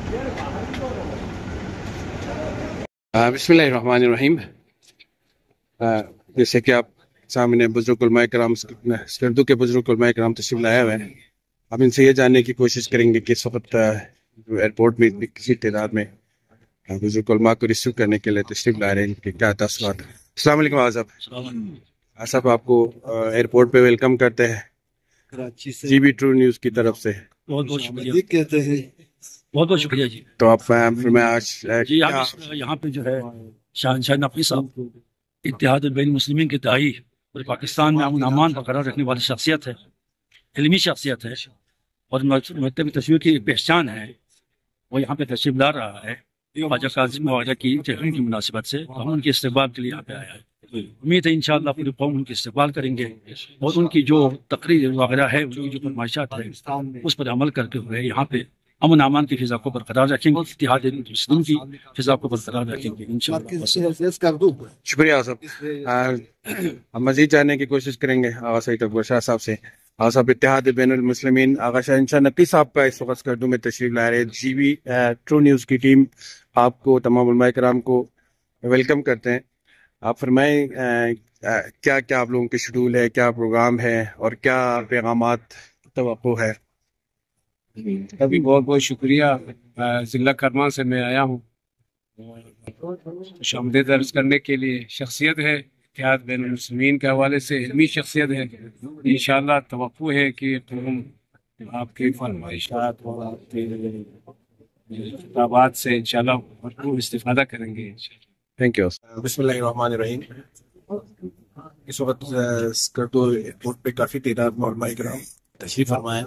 बिस्मिल्लाहिर्रहमानिर्रहीम। जैसे कि आप सामने बुजुर्ग उलमाए कराम स्कर्दू के बुजुर्ग उलमाए कराम तशरीफ लाया हुआ है। हम इनसे ये जानने की कोशिश करेंगे कि इस वक्त एयरपोर्ट में इतनी किसी तादाद में बुजुर्ग उलमा को रिसीव करने के लिए तशरीफ ला रहे हैं कि क्या तासुरात। अस्सलाम वालेकुम आज़ाब, आपको एयरपोर्ट पे वेलकम करते हैं कराची से जीबी ट्रू न्यूज़ की तरफ से। बहुत बहुत शुक्रिया कहते हैं। बहुत बहुत शुक्रिया जी। तो आप फिर मैं आज जी यहाँ पे जो है शहनशाह नकवी साहब इत्तेहाद बैन मुस्लिमीन के दाई और पाकिस्तान में अमन अमान बरकरार रखने वाली शख्सियत है, इल्मी शख्सियत है और मकतब तशरीह की पहचान है। वो यहाँ पे तशरीफ ला रहा है ख्वाजा काज़िम वगैरह की जहरीन की मुनासिबत से। हम उनके इस्तेमाल के लिए यहाँ पे आया है। उम्मीद है इंशाअल्लाह पूरी कौम उनकी इस्तेमाल करेंगे और उनकी जो तकरीर वगैरह है, उनकी जो फरमाइशात है उस पर अमल करते हुए यहाँ पे अमन अमान की फिजा को बरकरार रखेंगे, इत्तेहाद मुस्लिम की फिजा को बरकरार रखेंगे इंशाअल्लाह। शुक्रिया साहब। हम मजीद जानने की कोशिश करेंगे आगा सईद अकबर शाह साहब से। आगा साहब, इत्तेहाद बैनुल मुस्लिमीन आगा शहनशाह नकवी साहब का इस वक्त स्कर्दू में तशरीफ ला रहे। जीबी ट्रू न्यूज़ की टीम आपको तमाम उलमाए कराम को वेलकम करते हैं। आप फरमाएं क्या क्या आप लोगों के शेड्यूल है, क्या प्रोग्राम है और क्या पैगामात तवक्को है। अभी बहुत बहुत शुक्रिया। ज़िला करमान से मैं आया हूँ शामदे दर्ज करने के लिए। शख्सियत है इत्तेहाद बैनुल मुस्लिमीन के हवाले से, इल्मी शख्सियत है। इंशाअल्लाह तवक्को है कि तुम आपके फरमाइशात और आपके खिताबात से इंशाअल्लाह भरपूर इस्तिफादा करेंगे। Thank you. बिस्मिल्लाहिर्रहमानिर्रहीम। इस वक्त स्कर्दू एयरपोर्ट पे काफ़ी तादाद में उलमाए कराम तशरीफ फरमाए।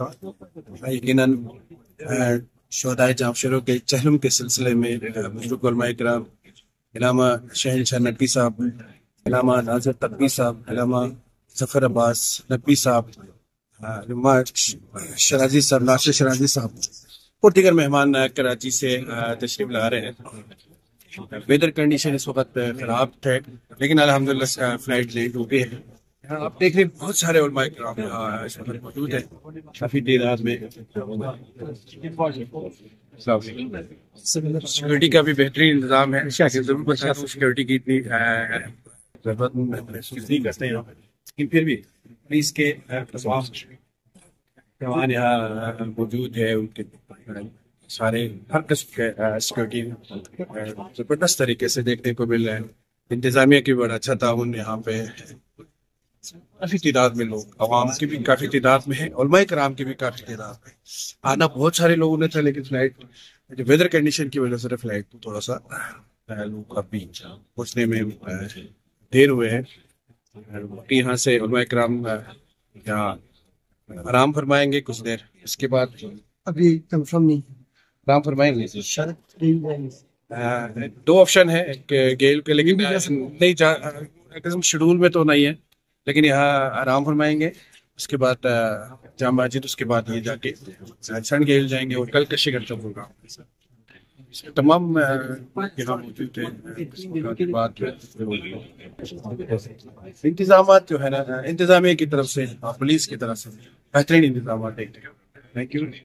यकीनन शोहदाए जामशरों के चहलम के सिलसिले में बुजुर्ग उलमाए कराम इलामा शहनशाह नकवी साहब, इलामा नाज़र तकवी साहब, इलामा ज़फ़र अब्बास नकवी साहब, इलामा शराजी साहब, नासिर शराजी साहब और दीगर मेहमान कराची से तशरीफ ला रहे हैं। वेदर कंडीशन इस वक्त खराब थे लेकिन अल्हम्दुलिल्लाह फ्लाइट लेट हो गई है। आप देख रहे हैं बहुत सारे उलमाए कराम इस वक्त मौजूद है काफी तादाद में। सिक्योरिटी का भी बेहतरीन इंतजाम है। सिक्योरिटी की इतनी जरूरत महसूस नहीं करते हैं लेकिन फिर भी पुलिस के तमाम जवान यहाँ मौजूद है। उनके सारे हर किस्म के सिक्योरिटी जबरदस्त तरीके से देखने को मिल रहे हैं। इंतजामिया की बड़ा अच्छा ताउन यहाँ पे काफी तादाद में लोग, अवाम की भी काफी तादाद में है, उलमाए कराम की भी काफी तादाद में। आना बहुत सारे लोगों ने था लेकिन फ्लाइट जो वेदर कंडीशन की वजह से फ्लाइट थोड़ा सा लोग अभी पहुंचने में देर हुए हैं। यहाँ से उलमाए कराम यहाँ आराम फरमाएंगे कुछ देर, इसके बाद अभी कंफर्म नहीं आराम फरमाएंगे। दो ऑप्शन है एक गेल के, लेकिन नहीं किस्म शेड्यूल में तो नहीं है लेकिन यहाँ आराम फरमाएंगे। उसके बाद जाम मस्जिद, उसके बाद ये जाके सन गेल जाएंगे और कल कशी करता प्रोग्राम तमाम यहाँ मौजूद है। इंतजाम जो है ना इंतजामिया की तरफ से, पुलिस की तरफ से बेहतरीन इंतजाम। Thank you.